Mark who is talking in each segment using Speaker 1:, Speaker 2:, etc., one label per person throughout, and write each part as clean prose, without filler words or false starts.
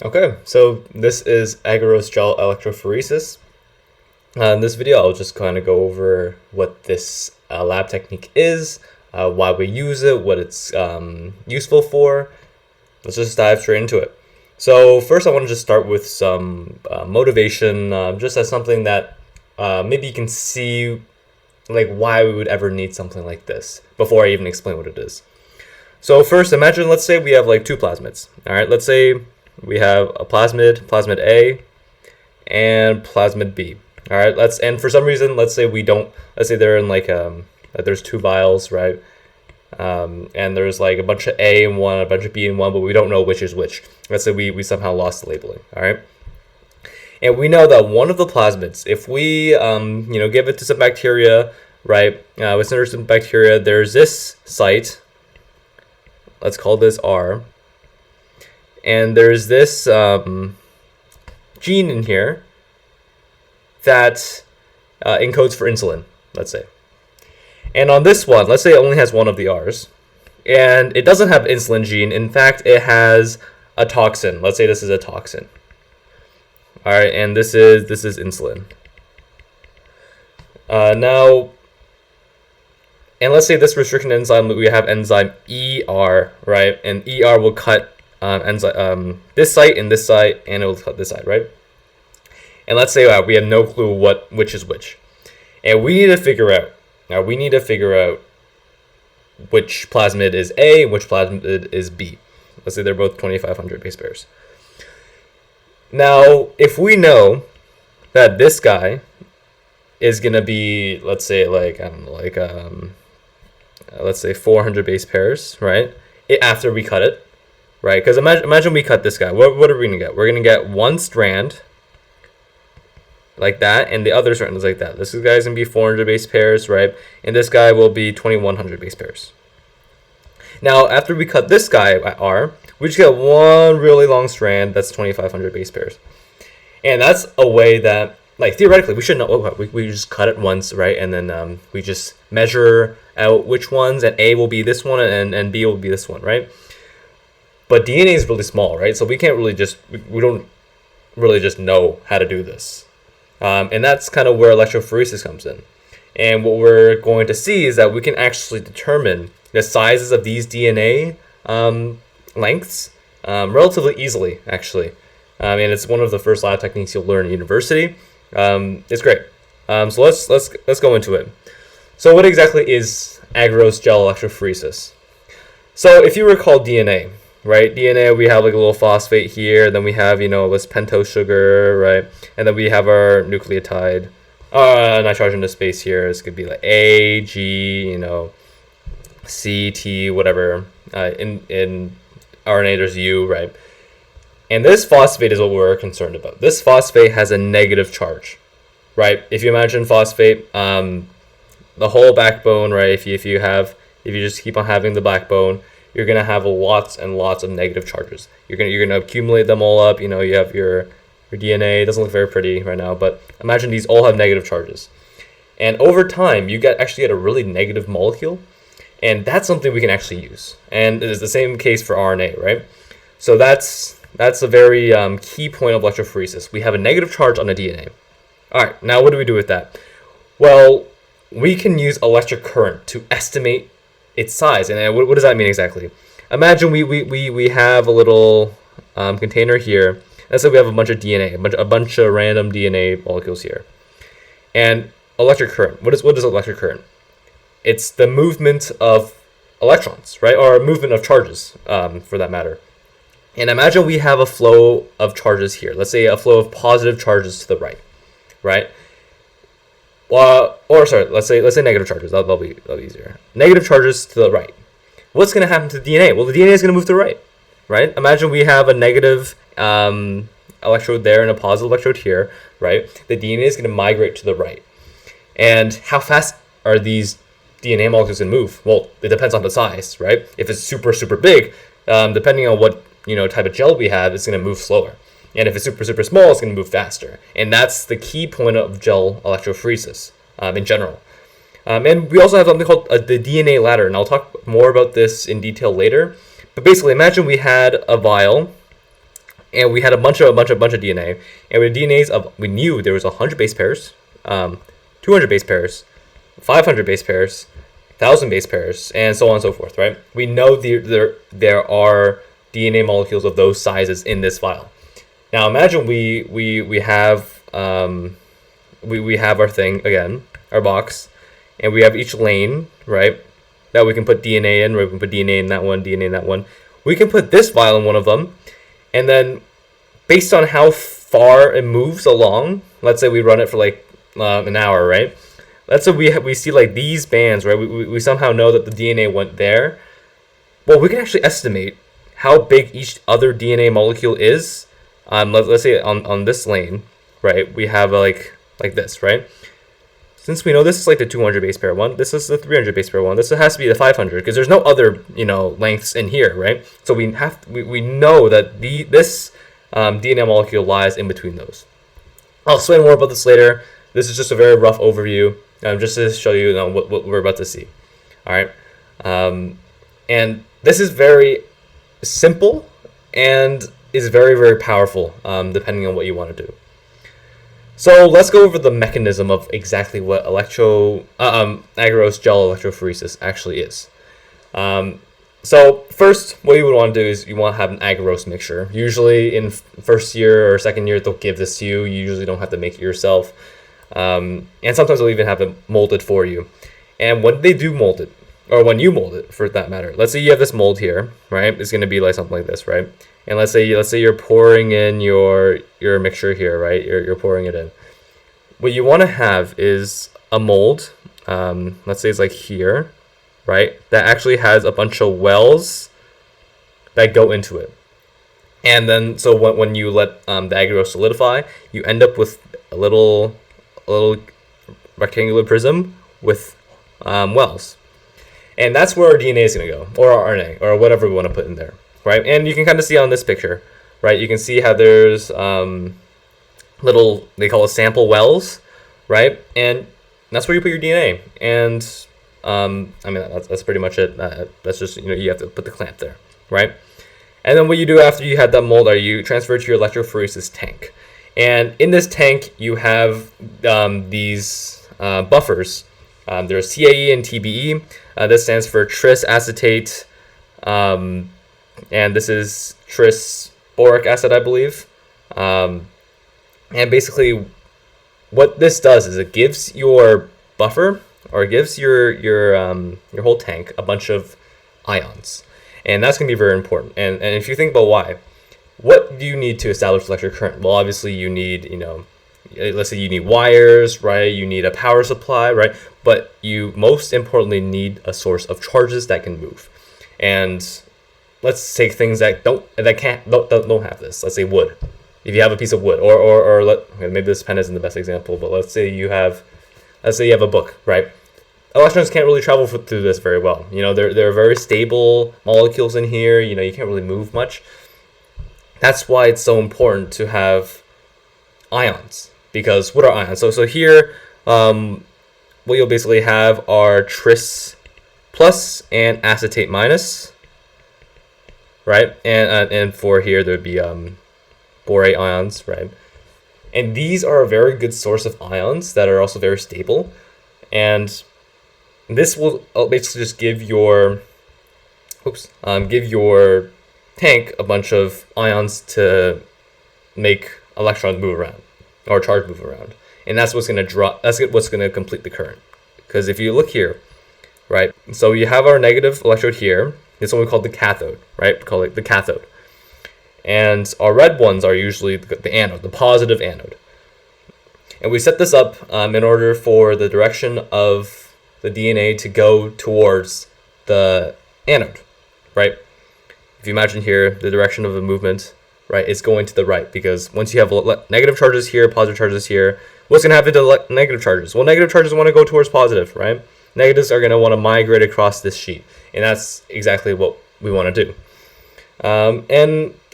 Speaker 1: Okay, so this is Agarose Gel Electrophoresis. In this video, I'll just kind of go over what this lab technique is, why we use it, what it's useful for. Let's just dive straight into it. So first, I want to just start with some motivation, just as something that maybe you can see like why we would ever need something like this before I even explain what it is. So first, imagine, let's say we have like two plasmids. All right, let's say we have a plasmid A, and plasmid B. All right, and for some reason, let's say they're in like there's two vials, right? And there's like a bunch of A in one, a bunch of B in one, but we don't know which is which. Let's say we somehow lost the labeling. All right, and we know that one of the plasmids, if we give it to some bacteria, right? With some bacteria, there's this site. Let's call this R. And there's this gene in here that encodes for insulin, let's say. And on this one, let's say it only has one of the R's. And it doesn't have insulin gene. In fact, it has a toxin. Let's say this is a toxin. All right, and this is insulin. And let's say this restriction enzyme, we have enzyme ER, right? And ER will cut this site and this site, and it will cut this side, right? And let's say we have no clue which is which, and we need to figure out. Now we need to figure out which plasmid is A and which plasmid is B. Let's say they're both 2500 base pairs. Now, if we know that this guy is gonna be, let's say, let's say 400 base pairs, right? After we cut it. Right, because imagine we cut this guy. What are we gonna get? We're gonna get one strand like that, and the other strand is like that. This guy's gonna be 400 base pairs, right? And this guy will be 2100 base pairs. Now, after we cut this guy at R, we just get one really long strand that's 2500 base pairs, and that's a way that, like, theoretically, we should know. We just cut it once, right? And then we just measure out which ones, and A will be this one, and B will be this one, right? But DNA is really small, right? So we can't really we don't really just know how to do this. And that's kind of where electrophoresis comes in. And what we're going to see is that we can actually determine the sizes of these DNA lengths relatively easily, actually. And it's one of the first lab techniques you'll learn at university. It's great. So let's go into it. So what exactly is agarose gel electrophoresis? So if you recall DNA, right? DNA, we have like a little phosphate here, then we have, this pentose sugar, right? And then we have our nucleotide, nitrogenous base here. This could be like A, G, C, T, whatever. In RNA, there's U, right? And this phosphate is what we're concerned about. This phosphate has a negative charge, right? If you imagine phosphate, the whole backbone, right? If you just keep on having the backbone, you're gonna have lots and lots of negative charges. You're gonna accumulate them all up. You have your DNA. It doesn't look very pretty right now, but imagine these all have negative charges. And over time, you actually get a really negative molecule, and that's something we can actually use. And it is the same case for RNA, right? So that's a very key point of electrophoresis. We have a negative charge on the DNA. All right, now what do we do with that? Well, we can use electric current to estimate its size. And what does that mean exactly? Imagine we have a little container here. Let's say we have a bunch of DNA, a bunch of random DNA molecules here. And electric current. What is electric current? It's the movement of electrons, right? Or movement of charges, for that matter. And imagine we have a flow of charges here. Let's say a flow of positive charges to the right, right? Let's say negative charges. That'll be easier. Negative charges to the right. What's going to happen to the DNA? Well, the DNA is going to move to the right? Imagine we have a negative electrode there and a positive electrode here, right? The DNA is going to migrate to the right. And how fast are these DNA molecules going to move? Well, it depends on the size, right? If it's super, super big, depending on what type of gel we have, it's going to move slower. And if it's super, super small, it's going to move faster. And that's the key point of gel electrophoresis in general. And we also have something called the DNA ladder, and I'll talk more about this in detail later. But basically, imagine we had a vial, and we had a bunch of DNA, and with DNAs of, we knew there was 100 base pairs, 200 base pairs, 500 base pairs, 1,000 base pairs, and so on and so forth, right? We know there are DNA molecules of those sizes in this file. Now imagine we have we have our thing again, our box, and we have each lane, right, that we can put DNA in, right? We can put DNA in that one, DNA in that one. We can put this file in one of them, and then based on how far it moves along, let's say we run it for like an hour, right? Let's say we see like these bands, right? We somehow know that the DNA went there. Well, we can actually estimate how big each other DNA molecule is. Let's say on this lane, right? We have like this, right? Since we know this is like the 200 base pair one, this is the 300 base pair one, this has to be the 500 because there's no other, lengths in here, right? So we know that this DNA molecule lies in between those. I'll explain more about this later. This is just a very rough overview, just to show you, what we're about to see. All right, and this is very simple and is very, very powerful, depending on what you want to do. So let's go over the mechanism of exactly what Agarose Gel Electrophoresis actually is. So first, what you would want to do is you want to have an agarose mixture. Usually in first year or second year, they'll give this to you. You usually don't have to make it yourself. And sometimes they'll even have it molded for you. And when they do mold it, or when you mold it for that matter, let's say you have this mold here, right? It's going to be like something like this, right? And let's say you're pouring in your mixture here, right? You're pouring it in. What you want to have is a mold. Let's say it's like here, right? That actually has a bunch of wells that go into it. And then so when you let the agarose solidify, you end up with a little rectangular prism with wells. And that's where our DNA is going to go, or our RNA, or whatever we want to put in there, right? And you can kind of see on this picture, right? You can see how there's little, they call it sample wells, right? And that's where you put your DNA. And I mean, that's pretty much it. That's just, you have to put the clamp there, right? And then what you do after you had that mold are you transfer it to your electrophoresis tank. And in this tank, you have these buffers. There's TAE and TBE. This stands for tris acetate, and this is tris boric acid, I believe. And basically, what this does is it gives your buffer, or it gives your whole tank a bunch of ions, and that's going to be very important. And if you think about why, what do you need to establish electric current? Well, obviously you need, let's say you need wires, right? You need a power supply, right? But you most importantly need a source of charges that can move. And let's take things that don't have this. Let's say wood. If you have a piece of wood, or maybe this pen isn't the best example, but let's say you have a book, right? Electrons can't really travel through this very well. There are very stable molecules in here. You can't really move much. That's why it's so important to have ions. Because what are ions? So here, what you'll basically have are tris plus and acetate minus, right? And for here there would be borate ions, right? And these are a very good source of ions that are also very stable. And this will basically just give your tank a bunch of ions to make electrons move around, or charge move around. And that's what's going to complete the current. Because if you look here, right, so you have our negative electrode here. This one we call the cathode, right? We call it the cathode. And our red ones are usually the anode, the positive anode. And we set this up in order for the direction of the DNA to go towards the anode, right? If you imagine here, the direction of the movement, right, is going to the right, because once you have negative charges here, positive charges here, what's going to happen to negative charges? Well, negative charges want to go towards positive, right? Negatives are going to want to migrate across this sheet, and that's exactly what we want to do.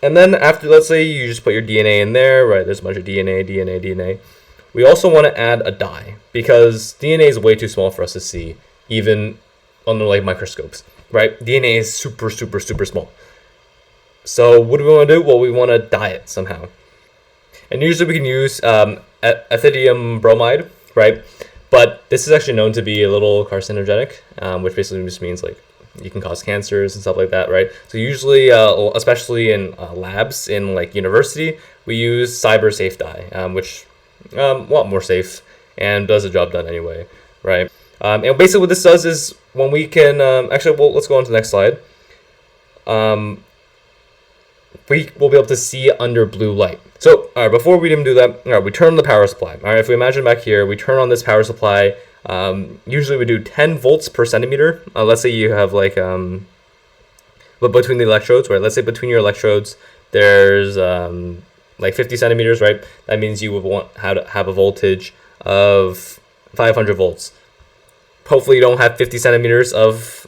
Speaker 1: And then after, let's say you just put your DNA in there, right? There's a bunch of DNA. We also want to add a dye, because DNA is way too small for us to see, even under like microscopes, right? DNA is super, super, super small. So what do we want to do? Well, we want to dye it somehow. And usually we can use ethidium bromide, right? But this is actually known to be a little carcinogenic, which basically just means like you can cause cancers and stuff like that, right? So usually, especially in labs in like university, we use cyber safe dye, which a lot more safe and does the job done anyway, right? And basically what this does is when we can, actually, well, let's go on to the next slide. We will be able to see under blue light. So, all right, before we even do that, all right, we turn on the power supply. All right, if we imagine back here, we turn on this power supply. Usually we do 10 volts per centimeter. Let's say you have like, but between the electrodes, right? Let's say between your electrodes, there's like 50 centimeters, right? That means you would want to have a voltage of 500 volts. Hopefully you don't have 50 centimeters of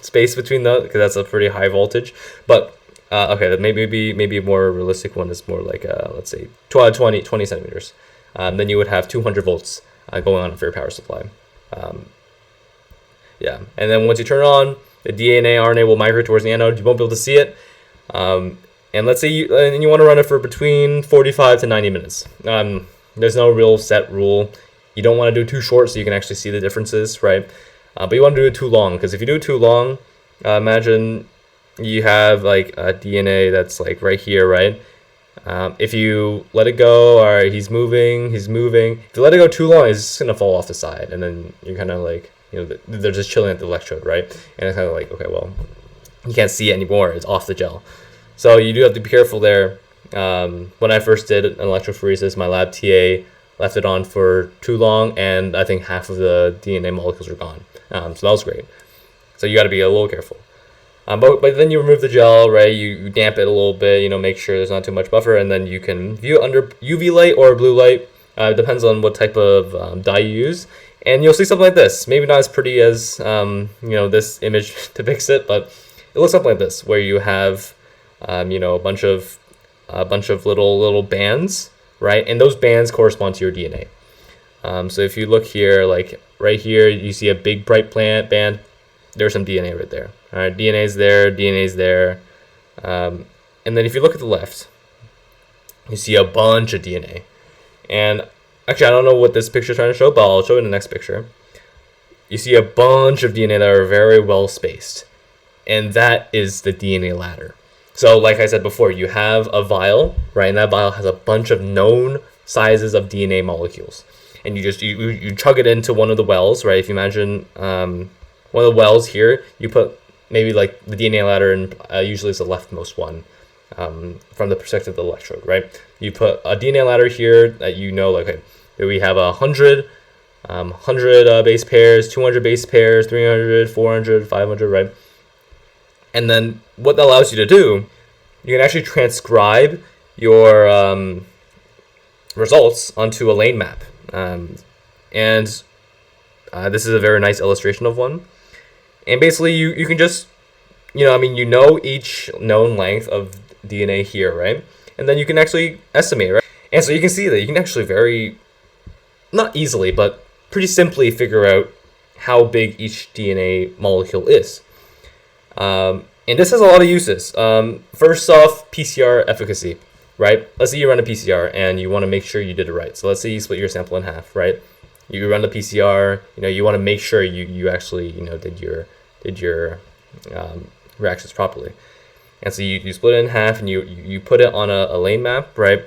Speaker 1: space between those, because that's a pretty high voltage. But okay, maybe a more realistic one is more like let's say 20 centimeters. Then you would have 200 volts going on for your power supply. Yeah, and then once you turn it on, the DNA RNA will migrate towards the anode. You won't be able to see it. And let's say you want to run it for between 45 to 90 minutes. There's no real set rule. You don't want to do it too short so you can actually see the differences, right? But you want to do it too long, because if you do it too long, imagine you have like a DNA that's like right here, right? If you let it go, all right, he's moving. If you let it go too long, it's just gonna fall off the side, and then you're kind of like, they're just chilling at the electrode, right? And it's kind of like, okay, well, you can't see it anymore. It's off the gel. So you do have to be careful there. When I first did an electrophoresis, my lab TA left it on for too long, and I think half of the DNA molecules are gone. So that was great. So you got to be a little careful. But then you remove the gel, right? You damp it a little bit, make sure there's not too much buffer, and then you can view it under UV light or blue light. It depends on what type of dye you use. And you'll see something like this. Maybe not as pretty as this image depicts it, but it looks something like this, where you have a bunch of little bands, right? And those bands correspond to your DNA. So if you look here, like right here, you see a big bright band. There's some DNA right there. All right, DNA's there. And then if you look at the left, you see a bunch of DNA. And actually, I don't know what this picture is trying to show, but I'll show it in the next picture. You see a bunch of DNA that are very well spaced. And that is the DNA ladder. So like I said before, you have a vial, right? And that vial has a bunch of known sizes of DNA molecules. And you chug it into one of the wells, right? If you imagine one of the wells here, you put maybe like the DNA ladder, and usually it's the leftmost one from the perspective of the electrode, right? You put a DNA ladder here that like, okay, we have 100 base pairs, 200 base pairs, 300, 400, 500, right? And then what that allows you to do, you can actually transcribe your results onto a lane map. This is a very nice illustration of one. And basically you can just, each known length of DNA here, right? And then you can actually estimate, right? And so you can see that you can actually not easily, but pretty simply figure out how big each DNA molecule is. And this has a lot of uses. First off, PCR efficacy, right? Let's say you run a PCR and you want to make sure you did it right. So let's say you split your sample in half, right? You run the PCR, you want to make sure you actually, did your reactions properly. And so you split it in half and you put it on a lane map, right?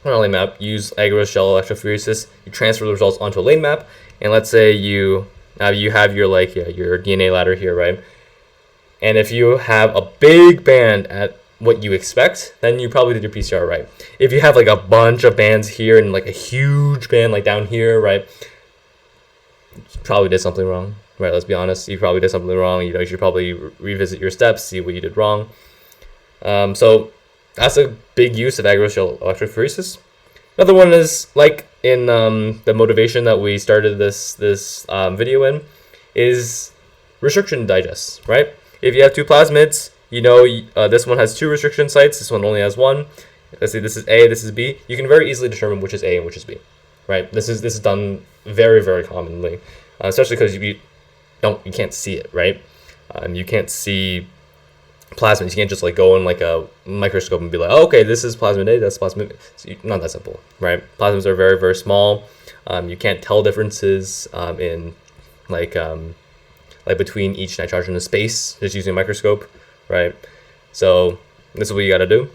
Speaker 1: On a lane map, use Agarose Gel Electrophoresis. You transfer the results onto a lane map, and let's say you have your DNA ladder here, right? And if you have a big band at what you expect, then you probably did your PCR right. If you have like a bunch of bands here and like a huge band like down here, right, you probably did something wrong, right? Let's be honest, you probably did something wrong. You should probably revisit your steps, see what you did wrong. So that's a big use of Agarose Gel Electrophoresis. Another one is like in the motivation that we started this video in is restriction digests, right? If you have two plasmids, this one has two restriction sites, this one only has one. Let's say this is A, this is B. You can very easily determine which is A and which is B, right? This is done very, very commonly, especially because you can't see it, right? You can't see plasmids. You can't just like go in like a microscope and be like, oh, okay, this is plasmid A, that's plasmid B. Not that simple, right? Plasmids are very, very small. You can't tell differences in like between each nitrogenous space just using a microscope, right? So this is what you got to do.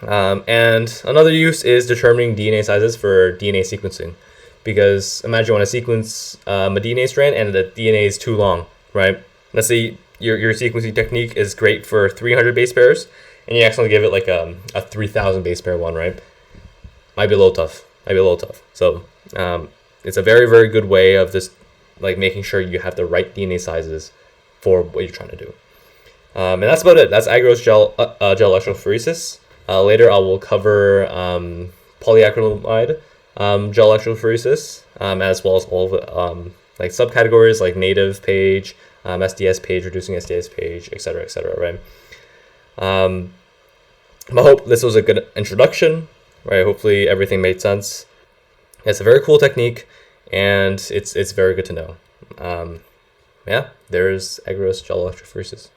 Speaker 1: And another use is determining DNA sizes for DNA sequencing, because imagine you want to sequence a DNA strand and the DNA is too long, right? Let's say your sequencing technique is great for 300 base pairs, and you accidentally give it like a 3,000 base pair one, right? Might be a little tough. So it's a very, very good way of just like making sure you have the right DNA sizes for what you're trying to do. And that's about it. That's Agarose Gel Electrophoresis. Later I will cover polyacrylamide gel electrophoresis, as well as all of like subcategories like native page, SDS page, reducing SDS page, etc., right? I hope this was a good introduction, right? Hopefully everything made sense. It's a very cool technique, and it's very good to know. Yeah, there's Agarose Gel Electrophoresis.